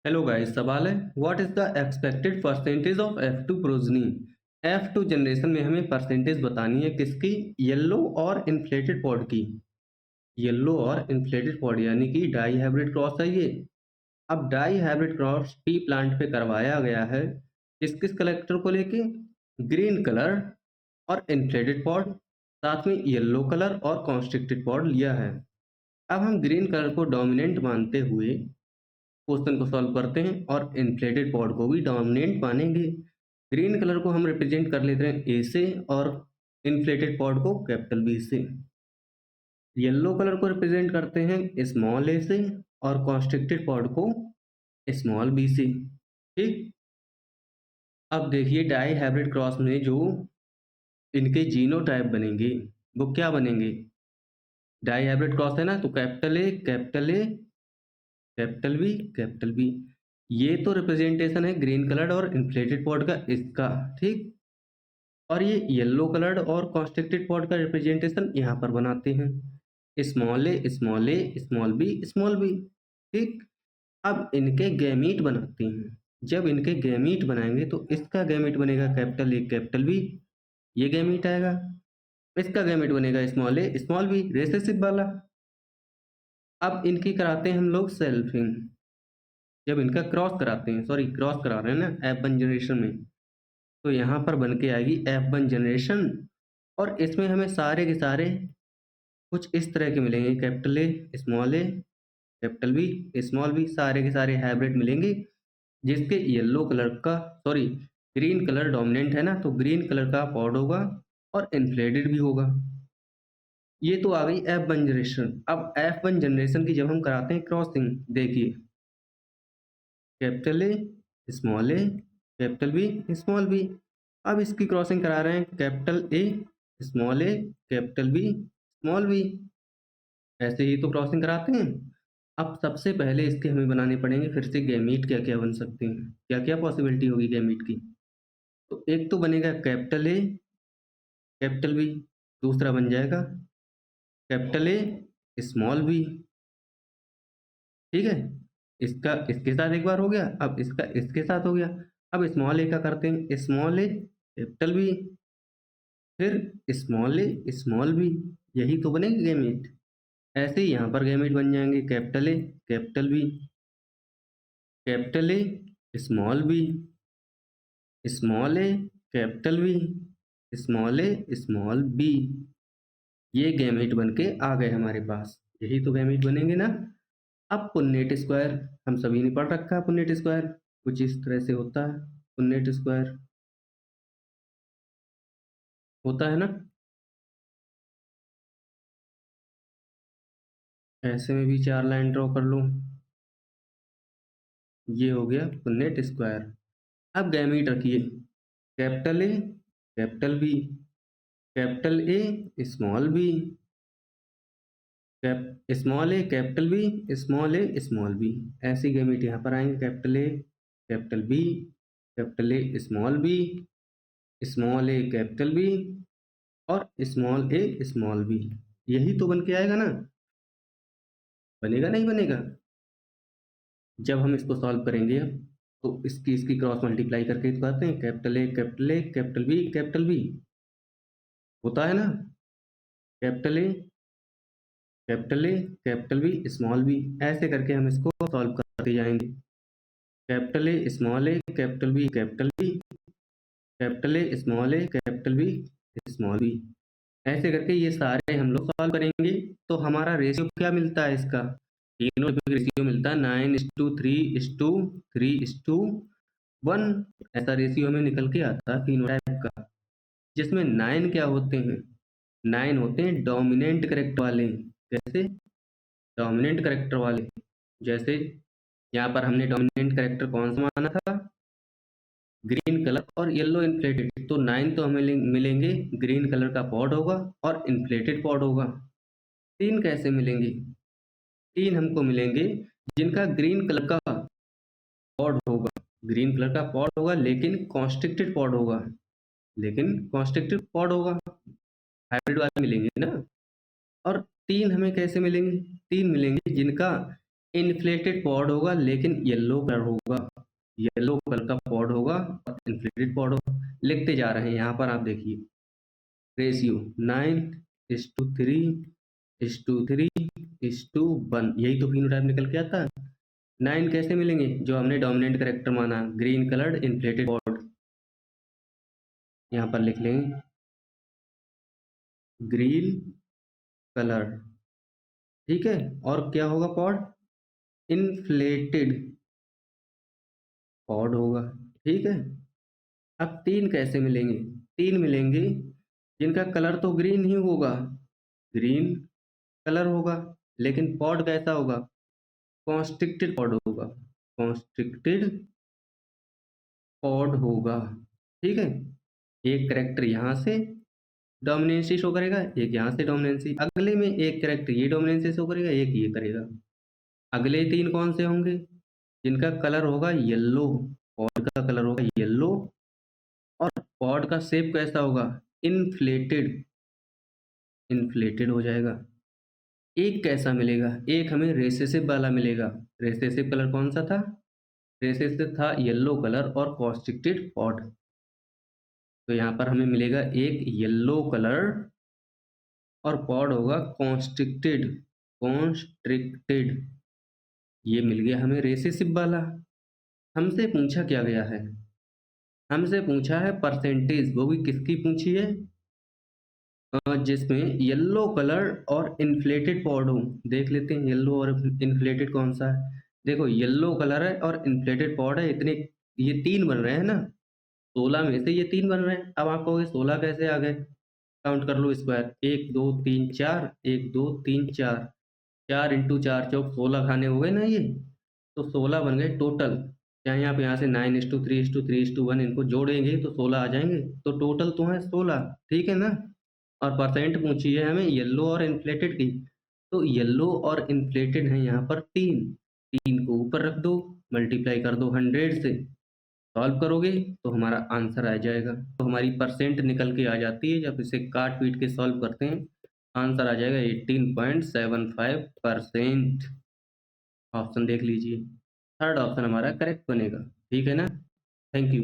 Hello guys, सवाल है what is the expected percentage of F2 progeny. F2 generation में हमें परसेंटेज बतानी है किसकी, येलो और इन्फ्लेटेड पॉड की। येलो और इन्फ्लेटेड पॉड यानी कि डाई हाइब्रिड क्रॉस है ये। अब dihybrid cross pea plant पे करवाया गया है किस किस कलेक्टर को लेके, ग्रीन कलर और इन्फ्लेटेड पॉड, साथ में येलो कलर और कॉन्स्ट्रिक्टेड पॉड लिया है। अब हम ग्रीन कलर को डोमिनेंट मानते हुए क्वेश्चन को सॉल्व करते हैं और इन्फ्लेटेड पॉड को भी डोमिनेंट मानेंगे। ग्रीन कलर को हम रिप्रेजेंट कर लेते हैं ए से और इन्फ्लेटेड पॉड को कैपिटल बी से। येलो कलर को रिप्रेजेंट करते हैं स्मॉल ए से और कॉन्स्ट्रिक्टेड पॉड को स्मॉल बी से। ठीक, अब देखिए डाई हाइब्रिड क्रॉस में जो इनके जीनोटाइप बनेंगे वो क्या बनेंगे। डाई हाइब्रिड क्रॉस है ना, तो capital A capital A capital B capital B. ये तो रिप्रेजेंटेशन है ग्रीन कलर्ड और इन्फ्लेटेड पॉड का इसका। ठीक, और ये येलो कलर्ड और कॉन्स्ट्रिक्टेड पॉड का रिप्रेजेंटेशन यहाँ पर बनाते हैं small a small a small b small b. ठीक, अब इनके गैमीट बनाते हैं। जब इनके गैमीट बनाएंगे तो इसका गैमीट बनेगा कैपिटल ए कैपिटल बी, ये गैमीट आएगा। इसका गैमीट बनेगा small a small B, recessive वाला। अब इनकी कराते हैं हम लोग सेल्फिंग। जब इनका क्रॉस कराते हैं, सॉरी क्रॉस करा रहे हैं ना F1 जनरेशन में, तो यहाँ पर बन के आएगी F1 जनरेशन। और इसमें हमें सारे के सारे कुछ इस तरह के मिलेंगे, capital A capital B small b, सारे के सारे हाइब्रिड मिलेंगे जिसके येलो कलर का, सॉरी ग्रीन कलर डोमिनेंट है ना, तो ग्रीन कलर का पॉड होगा और इन्फ्लेटेड भी होगा। ये तो आ गई F1 जनरेशन। अब F1 जनरेशन की जब हम कराते हैं क्रॉसिंग, देखिए capital A small a capital B small b. अब इसकी क्रॉसिंग करा रहे हैं capital A capital B small b, ऐसे ही तो क्रॉसिंग कराते हैं। अब सबसे पहले इसके हमें बनाने पड़ेंगे फिर से गैमीट क्या क्या बन सकते हैं, क्या क्या पॉसिबिलिटी होगी गैमीट की। तो एक तो बनेगा कैपिटल ए कैपिटल बी, दूसरा बन जाएगा कैपिटल ए स्मॉल बी। ठीक है, इसका इसके साथ एक बार हो गया, अब इसका इसके साथ हो गया। अब स्मॉल ए का करते हैं स्मॉल ए कैपिटल बी, फिर स्मॉल ए स्मॉल बी, यही तो बनेगी गैमीट। ऐसे ही यहाँ पर गैमीट बन जाएंगे capital A capital B capital A small b small a capital B small a small b. ये गैमीट बन के आ गए हमारे पास, यही तो गैमीट बनेंगे ना। अब पुन्नेट स्क्वायर हम सभी ने पढ़ रखा है। पुन्नेट स्क्वायर कुछ इस तरह से होता है, पुन्नेट स्क्वायर होता है ना, ऐसे में भी चार लाइन ड्रॉ कर लूँ, ये हो गया पुन्नेट स्क्वायर। अब गैमीट रखिए capital A capital B capital A small b small a capital B small a small b. ऐसे गैमीट यहाँ पर आएंगे capital A capital B capital A small a capital B और स्मॉल ए स्मॉल बी। यही तो बन के आएगा ना, बनेगा नहीं बनेगा। जब हम इसको सॉल्व करेंगे अब, तो इसकी इसकी क्रॉस मल्टीप्लाई करके तो आते हैं capital A capital A capital B होता है ना, capital A capital B small b. ऐसे करके हम इसको सॉल्व करते जाएंगे, capital A small a capital B capital A capital B small b. ऐसे करके ये सारे हम लोग सॉल्व करेंगे। तो हमारा रेशियो क्या मिलता है इसका, तीनों रेशियो मिलता है 9:3:3:1। ऐसा रेशियो हमें निकल के आता है तीनों टाइप का, जिसमें 9 क्या होते हैं, 9 होते हैं डोमिनेंट करेक्टर वाले। कैसे डोमिनेंट करेक्टर वाले, जैसे यहाँ पर हमने डोमिनेंट करेक्टर कौन सा माना था, ग्रीन कलर और येलो इन्फ्लेटेड। तो 9 तो हमें मिलेंगे ग्रीन कलर का पॉड होगा और इन्फ्लेटेड पॉड होगा। 3 कैसे मिलेंगे, 3 हमको मिलेंगे जिनका ग्रीन कलर का पॉड होगा, ग्रीन कलर का पॉड होगा लेकिन कॉन्स्ट्रिक्टेड पॉड होगा, हाइब्रिड वाले मिलेंगे ना। और 3 हमें कैसे मिलेंगे, 3 मिलेंगे जिनका इन्फ्लेटेड पॉड होगा लेकिन येलो कलर होगा, येलो कलर का पॉड होगा और इन्फ्लेटेड पॉड होगा। लिखते जा रहे हैं, यहाँ पर आप देखिए रेशियो 9:3:3:1, यही तो फिनोटाइप निकल के आता है। 9 कैसे मिलेंगे, जो हमने डोमिनेंट करेक्टर माना, ग्रीन कलर्ड इन्फ्लेटेड पॉड, यहाँ पर लिख लेंगे ग्रीन कलर, ठीक है। और क्या होगा पॉड, इन्फ्लेटेड पॉड होगा, ठीक है। अब 3 कैसे मिलेंगे, 3 मिलेंगे जिनका कलर तो ग्रीन ही होगा, ग्रीन कलर होगा, लेकिन पॉड कैसा होगा, कॉन्स्ट्रिक्टेड पॉड होगा, कॉन्स्ट्रिक्टेड पॉड होगा, ठीक है। एक करेक्टर यहाँ से डोमिनेंसी शो करेगा, एक यहाँ से डोमिनेंसी, अगले में एक करेक्टर ये डोमिनेंसी शो करेगा, एक ये करेगा। अगले 3 कौन से होंगे, जिनका कलर होगा येलो, पॉड का कलर होगा येलो, और पॉड का शेप कैसा होगा, इन्फ्लेटेड, इन्फ्लेटेड हो जाएगा। एक कैसा मिलेगा, एक हमें रेसेसिव वाला मिलेगा। रेसेसिव कलर कौन सा था, रेसेसिव था येलो कलर और कॉन्स्ट्रिक्टेड पॉड। तो यहाँ पर हमें मिलेगा एक येलो कलर और पॉड होगा कॉन्स्ट्रिक्टेड, कॉन्स्ट्रिक्टेड, ये मिल गया हमें रेसेसिव वाला। हमसे पूछा क्या गया है, हमसे पूछा है परसेंटेज, वो भी किसकी पूछी है, जिसमें येलो कलर और इन्फ्लेटेड पॉड हो। देख लेते हैं येलो और इन्फ्लेटेड कौन सा है। देखो येलो कलर है और इन्फ्लेटेड पॉड है, इतने ये 3 बन रहे हैं ना, 16 में से ये 3 बन रहे हैं। अब आप कहोगे 16 कैसे आ गए, काउंट कर लो स्क्वायर, 1 2 3 4, 1 2 3 4, 4 इंटू 4 चौक 16 खाने हो गए ना ये, तो 16 बन गए टोटल। चाहे आप यहाँ से 9:3:3:1 इनको जोड़ेंगे तो 16 आ जाएंगे, तो टोटल तो है 16, ठीक है ना। और परसेंट पूछी है हमें येलो और इन्फ्लेटेड की, तो येलो और इन्फ्लेटेड है यहाँ पर 3, 3 को ऊपर रख दो, मल्टीप्लाई कर दो 100 से, सॉल्व करोगे तो हमारा आंसर आ जाएगा। तो हमारी परसेंट निकल के आ जाती है, जब इसे काट पीट के सॉल्व करते हैं आंसर आ जाएगा 18.75%। ऑप्शन देख लीजिए, थर्ड ऑप्शन हमारा करेक्ट बनेगा, ठीक है ना। Thank you.